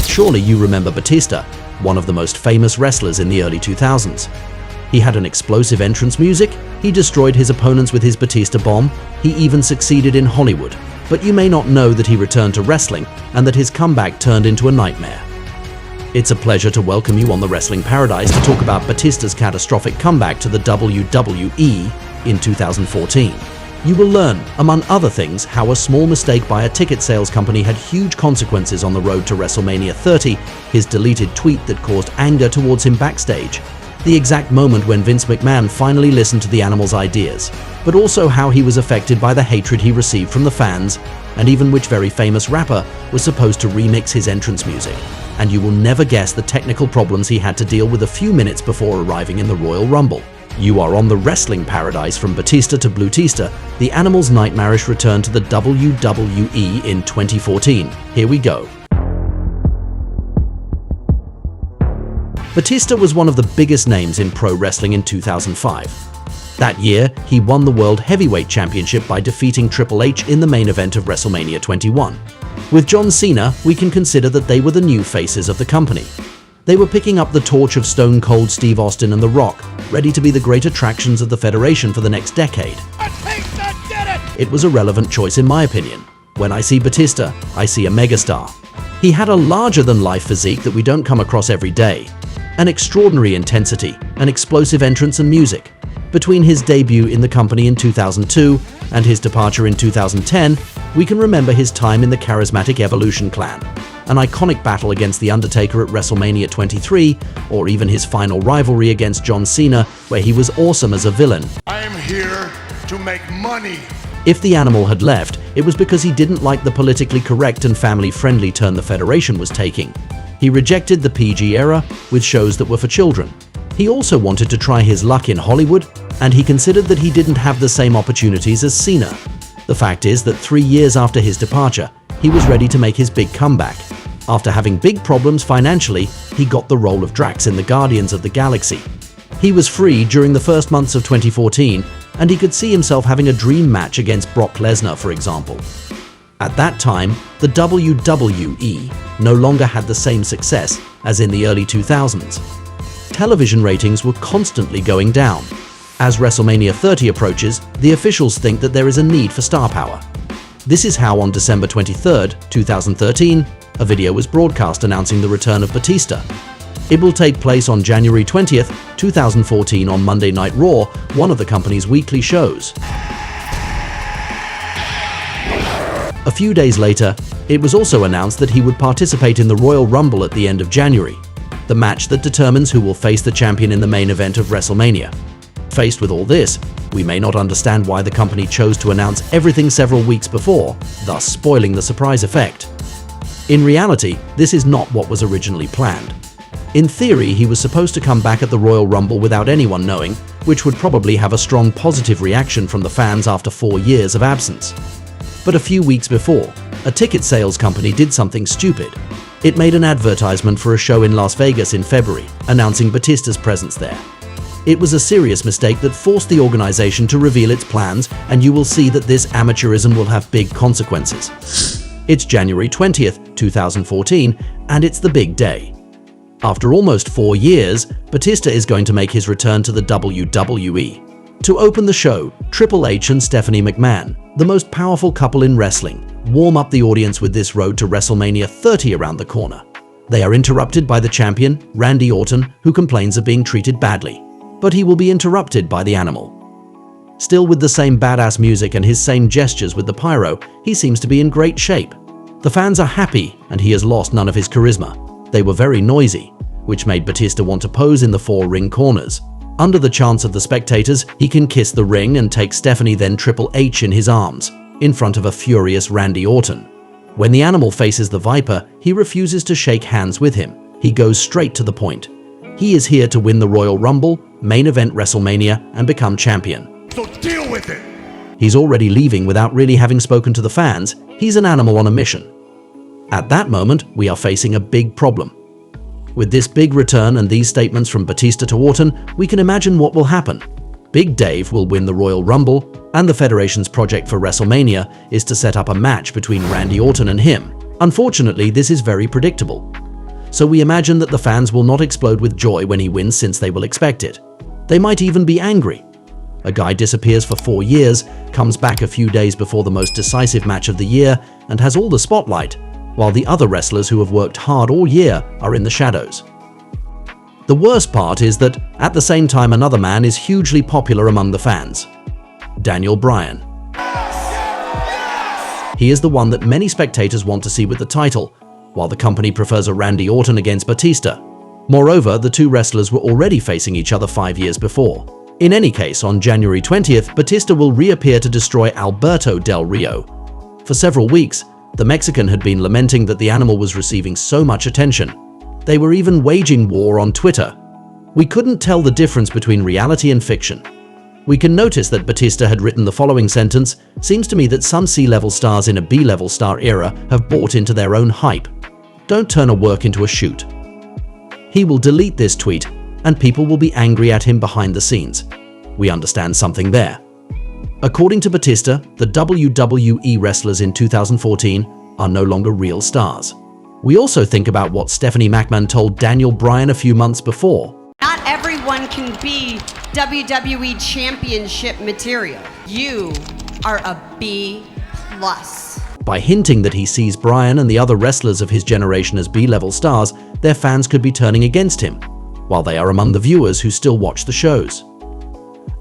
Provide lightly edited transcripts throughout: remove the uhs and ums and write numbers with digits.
Surely you remember Batista, one of the most famous wrestlers in the early 2000s. He had an explosive entrance music, he destroyed his opponents with his Batista Bomb, he even succeeded in Hollywood. But you may not know that he returned to wrestling and that his comeback turned into a nightmare. It's a pleasure to welcome you on the Wrestling Paradise to talk about Batista's catastrophic comeback to the WWE in 2014. You will learn, among other things, how a small mistake by a ticket sales company had huge consequences on the road to WrestleMania 30, his deleted tweet that caused anger towards him backstage, the exact moment when Vince McMahon finally listened to the Animal's ideas, but also how he was affected by the hatred he received from the fans, and even which very famous rapper was supposed to remix his entrance music. And you will never guess the technical problems he had to deal with a few minutes before arriving in the Royal Rumble. You are on the Wrestling Paradise. From Batista to Bluetista, the Animal's nightmarish return to the WWE in 2014. Here we go. Batista was one of the biggest names in pro wrestling in 2005. That year, he won the World Heavyweight Championship by defeating Triple H in the main event of WrestleMania 21. With John Cena, we can consider that they were the new faces of the company. They were picking up the torch of Stone Cold Steve Austin and The Rock, ready to be the great attractions of the Federation for the next decade. Batista did it! It was a relevant choice in my opinion. When I see Batista, I see a megastar. He had a larger-than-life physique that we don't come across every day, an extraordinary intensity, an explosive entrance and music. Between his debut in the company in 2002 and his departure in 2010, we can remember his time in the charismatic Evolution clan, an iconic battle against The Undertaker at WrestleMania 23, or even his final rivalry against John Cena, where he was awesome as a villain. I am here to make money. If the Animal had left, it was because he didn't like the politically correct and family-friendly turn the Federation was taking. He rejected the PG era with shows that were for children. He also wanted to try his luck in Hollywood, and he considered that he didn't have the same opportunities as Cena. The fact is that 3 years after his departure, he was ready to make his big comeback. After having big problems financially, he got the role of Drax in the Guardians of the Galaxy. He was free during the first months of 2014, and he could see himself having a dream match against Brock Lesnar, for example. At that time, the WWE no longer had the same success as in the early 2000s. Television ratings were constantly going down. As WrestleMania 30 approaches, the officials think that there is a need for star power. This is how on December 23, 2013, a video was broadcast announcing the return of Batista. It will take place on January 20, 2014 on Monday Night Raw, one of the company's weekly shows. A few days later, it was also announced that he would participate in the Royal Rumble at the end of January, the match that determines who will face the champion in the main event of WrestleMania. Faced with all this, we may not understand why the company chose to announce everything several weeks before, thus spoiling the surprise effect. In reality, this is not what was originally planned. In theory, he was supposed to come back at the Royal Rumble without anyone knowing, which would probably have a strong positive reaction from the fans after 4 years of absence. But a few weeks before, a ticket sales company did something stupid. It made an advertisement for a show in Las Vegas in February, announcing Batista's presence there. It was a serious mistake that forced the organization to reveal its plans, and you will see that this amateurism will have big consequences. It's January 20th, 2014, and it's the big day. After almost 4 years, Batista is going to make his return to the WWE. To open the show, Triple H and Stephanie McMahon, the most powerful couple in wrestling, warm up the audience with this road to WrestleMania 30 around the corner. They are interrupted by the champion, Randy Orton, who complains of being treated badly. But he will be interrupted by the Animal. Still with the same badass music and his same gestures with the pyro, he seems to be in great shape. The fans are happy, and he has lost none of his charisma. They were very noisy, which made Batista want to pose in the 4 ring corners. Under the chants of the spectators, he can kiss the ring and take Stephanie then Triple H in his arms, in front of a furious Randy Orton. When the Animal faces the Viper, he refuses to shake hands with him. He goes straight to the point. He is here to win the Royal Rumble, main event WrestleMania, and become champion. So deal with it! He's already leaving without really having spoken to the fans. He's an animal on a mission. At that moment, we are facing a big problem. With this big return and these statements from Batista to Orton, we can imagine what will happen. Big Dave will win the Royal Rumble, and the Federation's project for WrestleMania is to set up a match between Randy Orton and him. Unfortunately, this is very predictable. so we imagine that the fans will not explode with joy when he wins since they will expect it. They might even be angry. A guy disappears for 4 years, comes back a few days before the most decisive match of the year, and has all the spotlight, while the other wrestlers who have worked hard all year are in the shadows. The worst part is that, at the same time, another man is hugely popular among the fans. Daniel Bryan. He is the one that many spectators want to see with the title, while the company prefers a Randy Orton against Batista. Moreover, the two wrestlers were already facing each other 5 years before. In any case, on January 20th, Batista will reappear to destroy Alberto Del Rio. For several weeks, the Mexican had been lamenting that the animal was receiving so much attention. They were even waging war on Twitter. We couldn't tell the difference between reality and fiction. We can notice that Batista had written the following sentence: "Seems to me that some C-level stars in a B-level star era have bought into their own hype. Don't turn a work into a shoot." He will delete this tweet, and people will be angry at him behind the scenes. We understand something there. According to Batista, the WWE wrestlers in 2014 are no longer real stars. We also think about what Stephanie McMahon told Daniel Bryan a few months before. Not everyone can be WWE Championship material. You are a B+. By hinting that he sees Bryan and the other wrestlers of his generation as B-level stars, their fans could be turning against him, while they are among the viewers who still watch the shows.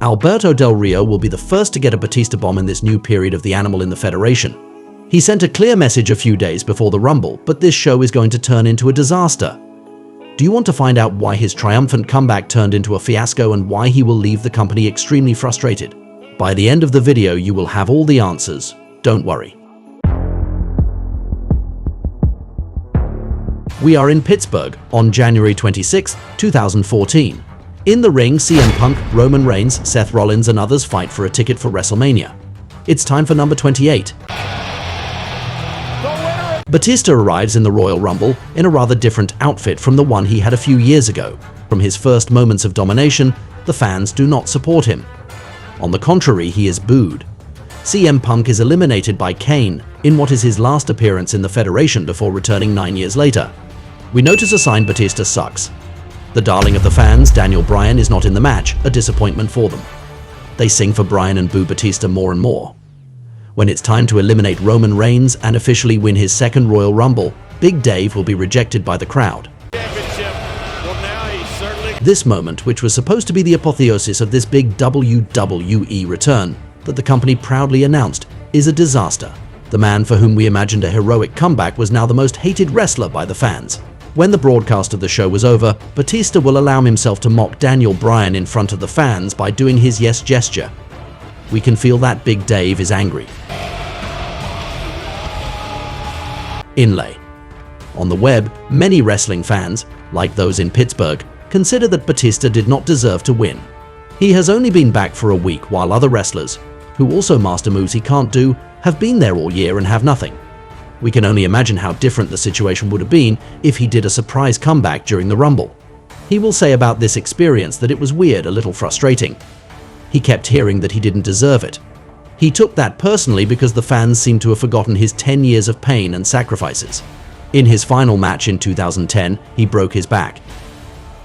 Alberto Del Rio will be the first to get a Batista Bomb in this new period of the animal in the Federation. He sent a clear message a few days before the Rumble, but this show is going to turn into a disaster. Do you want to find out why his triumphant comeback turned into a fiasco and why he will leave the company extremely frustrated? By the end of the video, you will have all the answers. Don't worry. We are in Pittsburgh on January 26, 2014. In the ring, CM Punk, Roman Reigns, Seth Rollins, and others fight for a ticket for WrestleMania. It's time for number 28. Batista arrives in the Royal Rumble in a rather different outfit from the one he had a few years ago. From his first moments of domination, the fans do not support him. On the contrary, he is booed. CM Punk is eliminated by Kane in what is his last appearance in the Federation before returning 9 years later. We notice a sign: Batista sucks. The darling of the fans, Daniel Bryan, is not in the match, a disappointment for them. They sing for Bryan and boo Batista more and more. When it's time to eliminate Roman Reigns and officially win his second Royal Rumble, Big Dave will be rejected by the crowd. This moment, which was supposed to be the apotheosis of this big WWE return that the company proudly announced, is a disaster. The man for whom we imagined a heroic comeback was now the most hated wrestler by the fans. When the broadcast of the show was over, Batista will allow himself to mock Daniel Bryan in front of the fans by doing his yes gesture. We can feel that Big Dave is angry. Inlay. On the web, many wrestling fans, like those in Pittsburgh, consider that Batista did not deserve to win. He has only been back for a week, while other wrestlers, who also master moves he can't do, have been there all year and have nothing. We can only imagine how different the situation would have been if he did a surprise comeback during the Rumble. He will say about this experience that it was weird, a little frustrating. He kept hearing that he didn't deserve it. He took that personally because the fans seem to have forgotten his 10 years of pain and sacrifices. In his final match in 2010, he broke his back.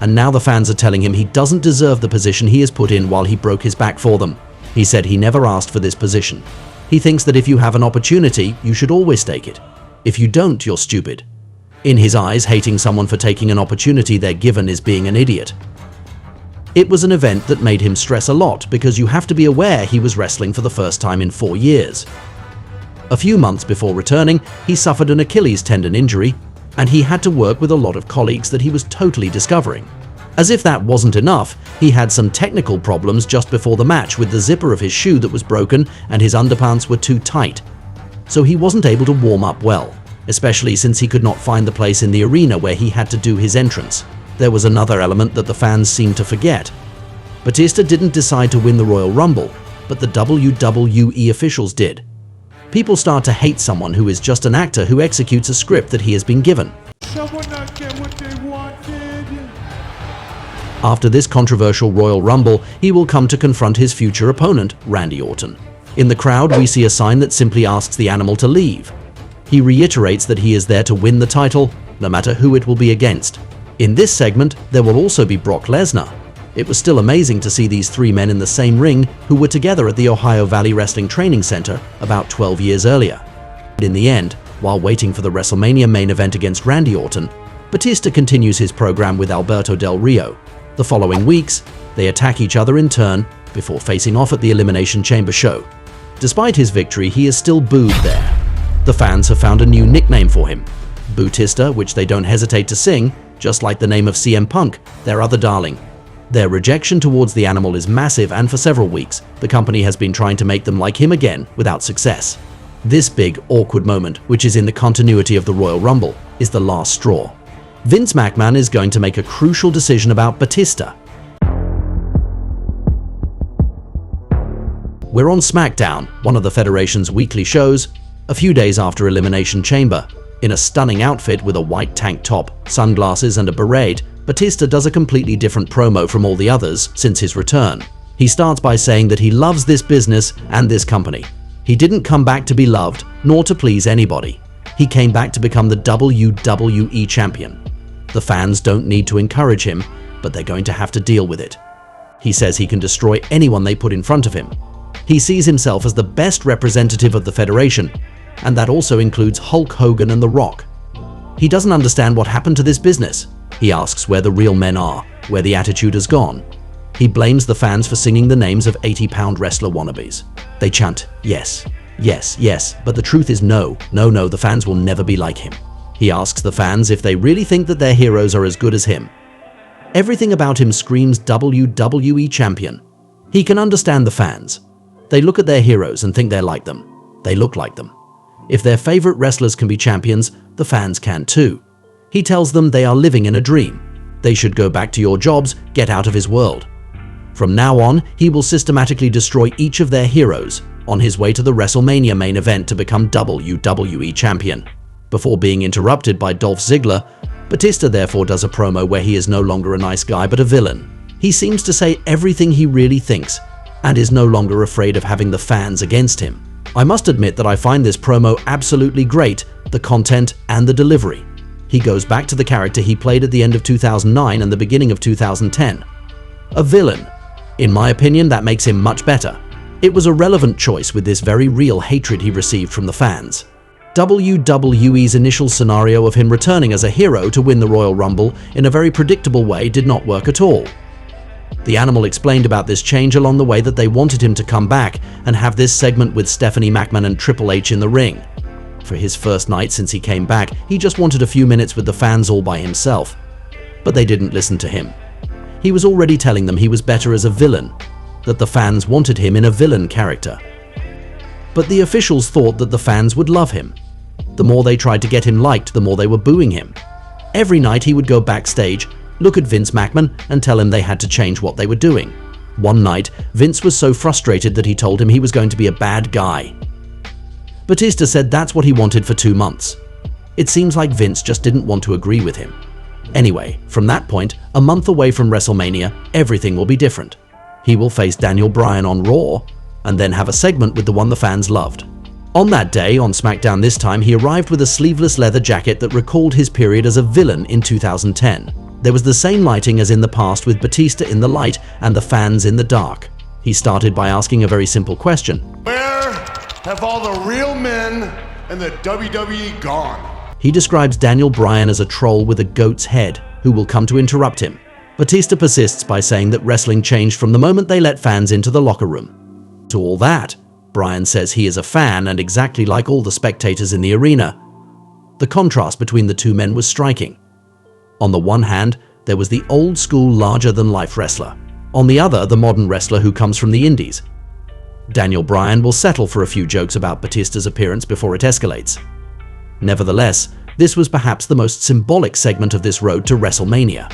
And now the fans are telling him he doesn't deserve the position he has put in while he broke his back for them. He said he never asked for this position. He thinks that if you have an opportunity, you should always take it. If you don't, you're stupid. In his eyes, hating someone for taking an opportunity they're given is being an idiot. It was an event that made him stress a lot because you have to be aware he was wrestling for the first time in 4 years. A few months before returning, he suffered an Achilles tendon injury, and he had to work with a lot of colleagues that he was totally discovering. As if that wasn't enough, he had some technical problems just before the match with the zipper of his shoe that was broken and his underpants were too tight. So he wasn't able to warm up well, especially since he could not find the place in the arena where he had to do his entrance. There was another element that the fans seemed to forget. Batista didn't decide to win the Royal Rumble, but the WWE officials did. People start to hate someone who is just an actor who executes a script that he has been given. Someone not get what they wanted. After this controversial Royal Rumble, he will come to confront his future opponent, Randy Orton. In the crowd, we see a sign that simply asks the animal to leave. He reiterates that he is there to win the title, no matter who it will be against. In this segment, there will also be Brock Lesnar. It was still amazing to see these three men in the same ring who were together at the Ohio Valley Wrestling Training Center about 12 years earlier. In the end, while waiting for the WrestleMania main event against Randy Orton, Batista continues his program with Alberto Del Rio. The following weeks, they attack each other in turn before facing off at the Elimination Chamber show. Despite his victory, he is still booed there. The fans have found a new nickname for him, Bluetista, which they don't hesitate to sing, just like the name of CM Punk, their other darling. Their rejection towards the animal is massive, and for several weeks, the company has been trying to make them like him again without success. This big, awkward moment, which is in the continuity of the Royal Rumble, is the last straw. Vince McMahon is going to make a crucial decision about Batista. We're on SmackDown, one of the Federation's weekly shows, a few days after Elimination Chamber. In a stunning outfit with a white tank top, sunglasses and a beret, Batista does a completely different promo from all the others since his return. He starts by saying that he loves this business and this company. He didn't come back to be loved, nor to please anybody. He came back to become the WWE champion. The fans don't need to encourage him, but they're going to have to deal with it. He says he can destroy anyone they put in front of him. He sees himself as the best representative of the Federation, and that also includes Hulk Hogan and The Rock. He doesn't understand what happened to this business. He asks where the real men are, where the attitude has gone. He blames the fans for singing the names of 80-pound wrestler wannabes. They chant, yes, yes, yes, but the truth is no, no, no, the fans will never be like him. He asks the fans if they really think that their heroes are as good as him. Everything about him screams WWE champion. He can understand the fans. They look at their heroes and think they're like them. They look like them. If their favorite wrestlers can be champions, the fans can too. He tells them they are living in a dream. They should go back to your jobs, get out of his world. From now on, he will systematically destroy each of their heroes on his way to the WrestleMania main event to become WWE champion. Before being interrupted by Dolph Ziggler, Batista therefore does a promo where he is no longer a nice guy but a villain. He seems to say everything he really thinks and is no longer afraid of having the fans against him. I must admit that I find this promo absolutely great, the content and the delivery. He goes back to the character he played at the end of 2009 and the beginning of 2010. A villain. In my opinion, that makes him much better. It was a relevant choice with this very real hatred he received from the fans. WWE's initial scenario of him returning as a hero to win the Royal Rumble in a very predictable way did not work at all. The Animal explained about this change along the way that they wanted him to come back and have this segment with Stephanie McMahon and Triple H in the ring. For his first night since he came back, he just wanted a few minutes with the fans all by himself. But they didn't listen to him. He was already telling them he was better as a villain, that the fans wanted him in a villain character. But the officials thought that the fans would love him. The more they tried to get him liked, the more they were booing him. Every night he would go backstage, look at Vince McMahon and tell him they had to change what they were doing. One night, Vince was so frustrated that he told him he was going to be a bad guy. Batista said that's what he wanted for 2 months. It seems like Vince just didn't want to agree with him. Anyway, from that point, a month away from WrestleMania, everything will be different. He will face Daniel Bryan on Raw, and then have a segment with the one the fans loved. On that day, on SmackDown this time, he arrived with a sleeveless leather jacket that recalled his period as a villain in 2010. There was the same lighting as in the past, with Batista in the light and the fans in the dark. He started by asking a very simple question. Where have all the real men in the WWE gone? He describes Daniel Bryan as a troll with a goat's head who will come to interrupt him. Batista persists by saying that wrestling changed from the moment they let fans into the locker room. To all that, Bryan says he is a fan and exactly like all the spectators in the arena. The contrast between the two men was striking. On the one hand, there was the old-school larger-than-life wrestler. On the other, the modern wrestler who comes from the indies. Daniel Bryan will settle for a few jokes about Batista's appearance before it escalates. Nevertheless, this was perhaps the most symbolic segment of this road to WrestleMania.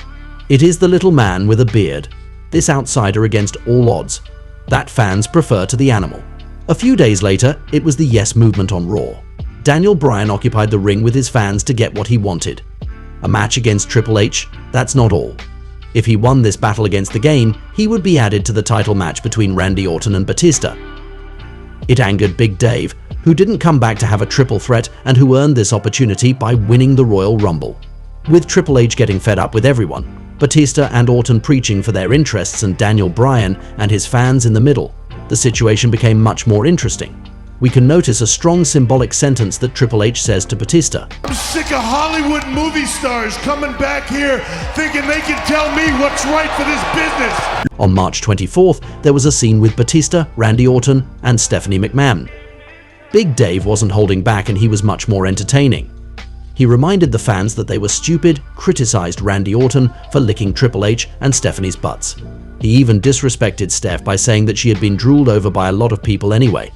It is the little man with a beard, this outsider against all odds, that fans prefer to the Animal. A few days later, it was the Yes Movement on Raw. Daniel Bryan occupied the ring with his fans to get what he wanted. A match against Triple H, that's not all. If he won this battle against the game, he would be added to the title match between Randy Orton and Batista. It angered Big Dave, who didn't come back to have a triple threat and who earned this opportunity by winning the Royal Rumble. With Triple H getting fed up with everyone, Batista and Orton preaching for their interests and Daniel Bryan and his fans in the middle, the situation became much more interesting. We can notice a strong symbolic sentence that Triple H says to Batista. I'm sick of Hollywood movie stars coming back here thinking they can tell me what's right for this business. On March 24th, there was a scene with Batista, Randy Orton, and Stephanie McMahon. Big Dave wasn't holding back and he was much more entertaining. He reminded the fans that they were stupid, criticized Randy Orton for licking Triple H and Stephanie's butts. He even disrespected Steph by saying that she had been drooled over by a lot of people anyway.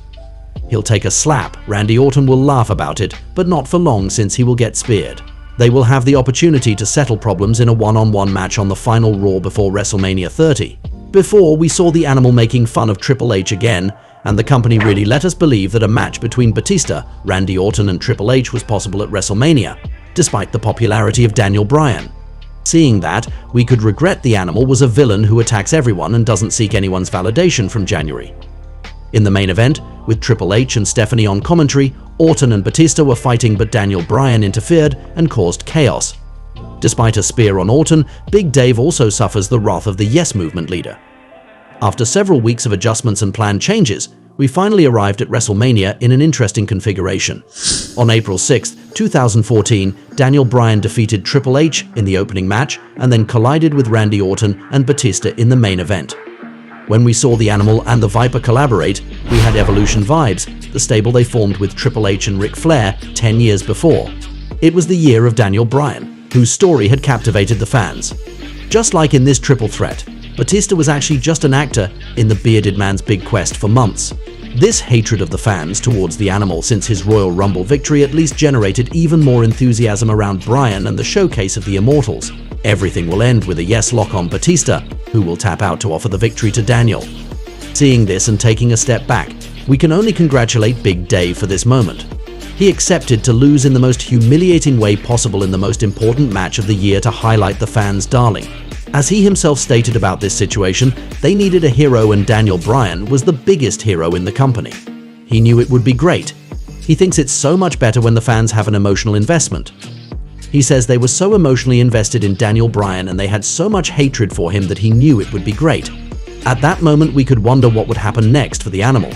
He'll take a slap, Randy Orton will laugh about it, but not for long since he will get speared. They will have the opportunity to settle problems in a one-on-one match on the final Raw before WrestleMania 30. Before, we saw the Animal making fun of Triple H again, and the company really let us believe that a match between Batista, Randy Orton and Triple H was possible at WrestleMania, despite the popularity of Daniel Bryan. Seeing that, we could regret the Animal was a villain who attacks everyone and doesn't seek anyone's validation from January. In the main event, with Triple H and Stephanie on commentary, Orton and Batista were fighting but Daniel Bryan interfered and caused chaos. Despite a spear on Orton, Big Dave also suffers the wrath of the Yes Movement leader. After several weeks of adjustments and planned changes, we finally arrived at WrestleMania in an interesting configuration. On April 6, 2014, Daniel Bryan defeated Triple H in the opening match and then collided with Randy Orton and Batista in the main event. When we saw the Animal and the Viper collaborate, we had Evolution vibes, the stable they formed with Triple H and Ric Flair 10 years before. It was the year of Daniel Bryan, whose story had captivated the fans. Just like in this triple threat, Batista was actually just an actor in the bearded man's big quest for months. This hatred of the fans towards the Animal since his Royal Rumble victory at least generated even more enthusiasm around Bryan and the showcase of the Immortals. Everything will end with a yes lock on Batista, who will tap out to offer the victory to Daniel. Seeing this and taking a step back, we can only congratulate Big Dave for this moment. He accepted to lose in the most humiliating way possible in the most important match of the year to highlight the fans' darling. As he himself stated about this situation, they needed a hero and Daniel Bryan was the biggest hero in the company. He knew it would be great. He thinks it's so much better when the fans have an emotional investment. He says they were so emotionally invested in Daniel Bryan and they had so much hatred for him that he knew it would be great. At that moment, we could wonder what would happen next for the Animal.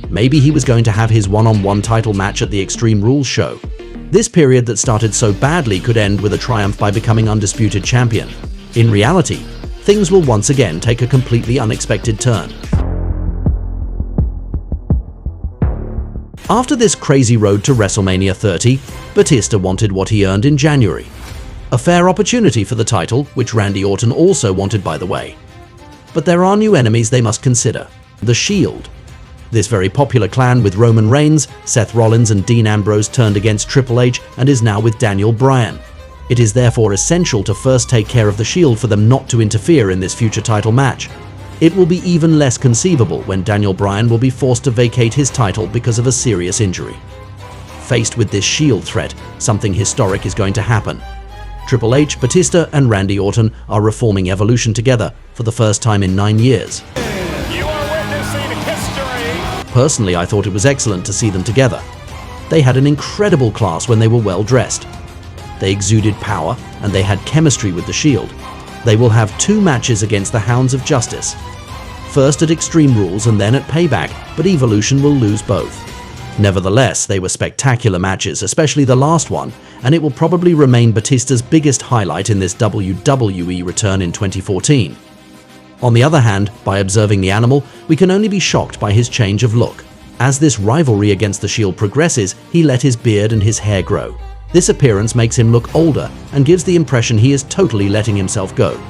Maybe he was going to have his one-on-one title match at the Extreme Rules show. This period that started so badly could end with a triumph by becoming undisputed champion. In reality, things will once again take a completely unexpected turn. After this crazy road to WrestleMania 30, Batista wanted what he earned in January. A fair opportunity for the title, which Randy Orton also wanted, by the way. But there are new enemies they must consider: The Shield. This very popular clan with Roman Reigns, Seth Rollins and Dean Ambrose turned against Triple H and is now with Daniel Bryan. It is therefore essential to first take care of the Shield for them not to interfere in this future title match. It will be even less conceivable when Daniel Bryan will be forced to vacate his title because of a serious injury. Faced with this Shield threat, something historic is going to happen. Triple H, Batista and Randy Orton are reforming Evolution together for the first time in 9 years. You are witnessing history. Personally, I thought it was excellent to see them together. They had an incredible class when they were well dressed. They exuded power and they had chemistry with the Shield. They will have 2 matches against the Hounds of Justice. First at Extreme Rules and then at Payback, but Evolution will lose both. Nevertheless, they were spectacular matches, especially the last one, and it will probably remain Batista's biggest highlight in this WWE return in 2014. On the other hand, by observing the Animal, we can only be shocked by his change of look. As this rivalry against the Shield progresses, he let his beard and his hair grow. This appearance makes him look older and gives the impression he is totally letting himself go.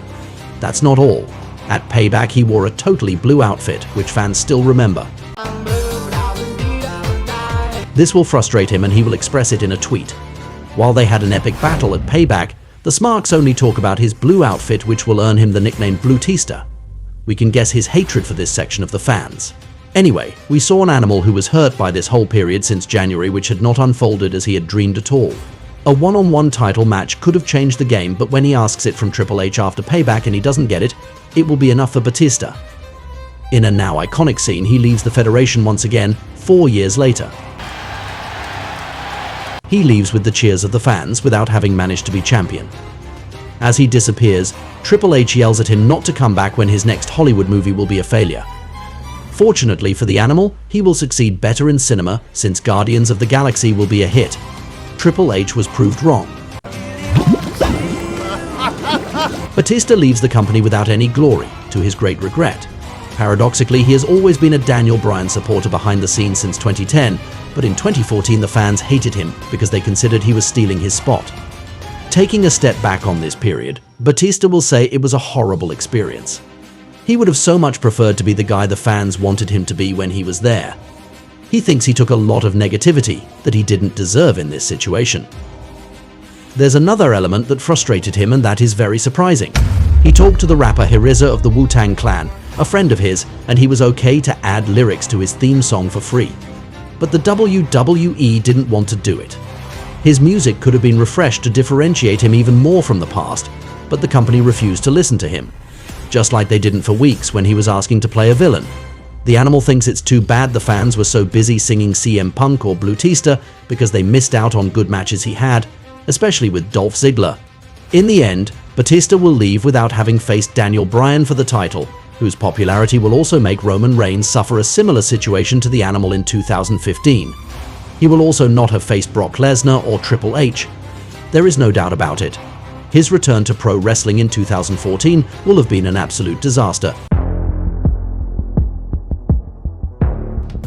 That's not all. At Payback, he wore a totally blue outfit, which fans still remember. This will frustrate him and he will express it in a tweet. While they had an epic battle at Payback, the Smarks only talk about his blue outfit, which will earn him the nickname Bluetista. We can guess his hatred for this section of the fans. Anyway, we saw an Animal who was hurt by this whole period since January, which had not unfolded as he had dreamed at all. A one-on-one title match could have changed the game, but when he asks it from Triple H after Payback and he doesn't get it, it will be enough for Batista. In a now iconic scene, he leaves the Federation once again, 4 years later. He leaves with the cheers of the fans without having managed to be champion. As he disappears, Triple H yells at him not to come back when his next Hollywood movie will be a failure. Fortunately for the Animal, he will succeed better in cinema since Guardians of the Galaxy will be a hit. Triple H was proved wrong. Batista leaves the company without any glory, to his great regret. Paradoxically, he has always been a Daniel Bryan supporter behind the scenes since 2010, but in 2014 the fans hated him because they considered he was stealing his spot. Taking a step back on this period, Batista will say it was a horrible experience. He would have so much preferred to be the guy the fans wanted him to be when he was there. He thinks he took a lot of negativity that he didn't deserve in this situation. There's another element that frustrated him, and that is very surprising. He talked to the rapper RZA of the Wu-Tang Clan, a friend of his, and he was okay to add lyrics to his theme song for free. But the WWE didn't want to do it. His music could have been refreshed to differentiate him even more from the past, but the company refused to listen to him. Just like they didn't for weeks when he was asking to play a villain. The Animal thinks it's too bad the fans were so busy singing CM Punk or Bluetista because they missed out on good matches he had, especially with Dolph Ziggler. In the end, Batista will leave without having faced Daniel Bryan for the title, whose popularity will also make Roman Reigns suffer a similar situation to the Animal in 2015. He will also not have faced Brock Lesnar or Triple H. There is no doubt about it. His return to pro wrestling in 2014 will have been an absolute disaster.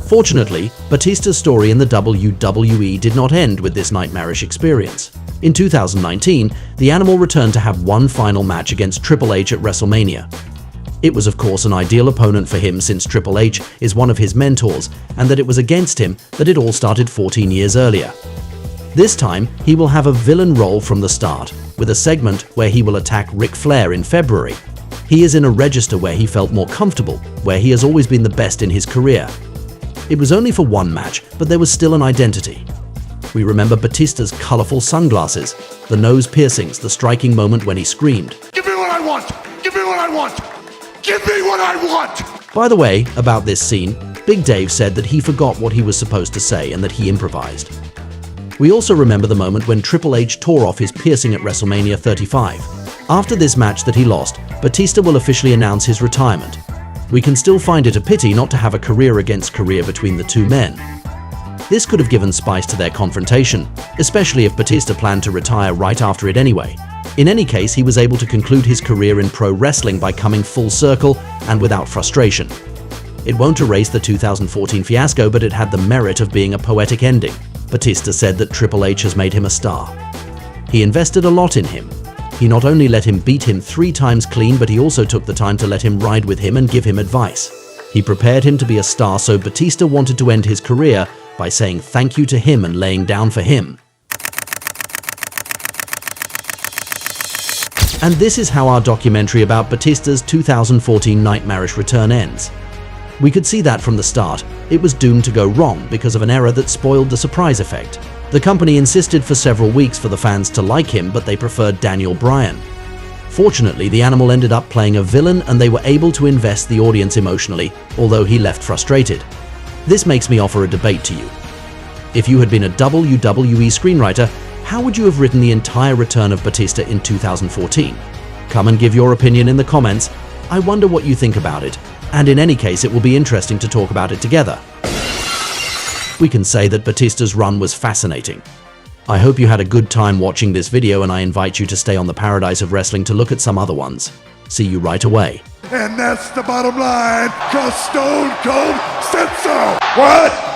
Fortunately, Batista's story in the WWE did not end with this nightmarish experience. In 2019, the Animal returned to have one final match against Triple H at WrestleMania. It was of course an ideal opponent for him since Triple H is one of his mentors, and that it was against him that it all started 14 years earlier. This time, he will have a villain role from the start, with a segment where he will attack Ric Flair in February. He is in a register where he felt more comfortable, where he has always been the best in his career. It was only for one match, but there was still an identity. We remember Batista's colorful sunglasses, the nose piercings, the striking moment when he screamed, Give me what I want! Give me what I want! Give me what I want! By the way, about this scene, Big Dave said that he forgot what he was supposed to say and that he improvised. We also remember the moment when Triple H tore off his piercing at WrestleMania 35. After this match that he lost, Batista will officially announce his retirement. We can still find it a pity not to have a career against career between the two men. This could have given spice to their confrontation, especially if Batista planned to retire right after it anyway. In any case, he was able to conclude his career in pro wrestling by coming full circle and without frustration. It won't erase the 2014 fiasco, but it had the merit of being a poetic ending. Batista said that Triple H has made him a star. He invested a lot in him. He not only let him beat him 3 times clean, but he also took the time to let him ride with him and give him advice. He prepared him to be a star, so Batista wanted to end his career by saying thank you to him and laying down for him. And this is how our documentary about Batista's 2014 nightmarish return ends. We could see that from the start, it was doomed to go wrong because of an error that spoiled the surprise effect. The company insisted for several weeks for the fans to like him, but they preferred Daniel Bryan. Fortunately, the Animal ended up playing a villain and they were able to invest the audience emotionally, although he left frustrated. This makes me offer a debate to you. If you had been a WWE screenwriter, how would you have written the entire return of Batista in 2014? Come and give your opinion in the comments. I wonder what you think about it, and in any case it will be interesting to talk about it together. We can say that Batista's run was fascinating. I hope you had a good time watching this video, and I invite you to stay on the Paradise of Wrestling to look at some other ones. See you right away. And that's the bottom line, 'cause Stone Cold said so! What?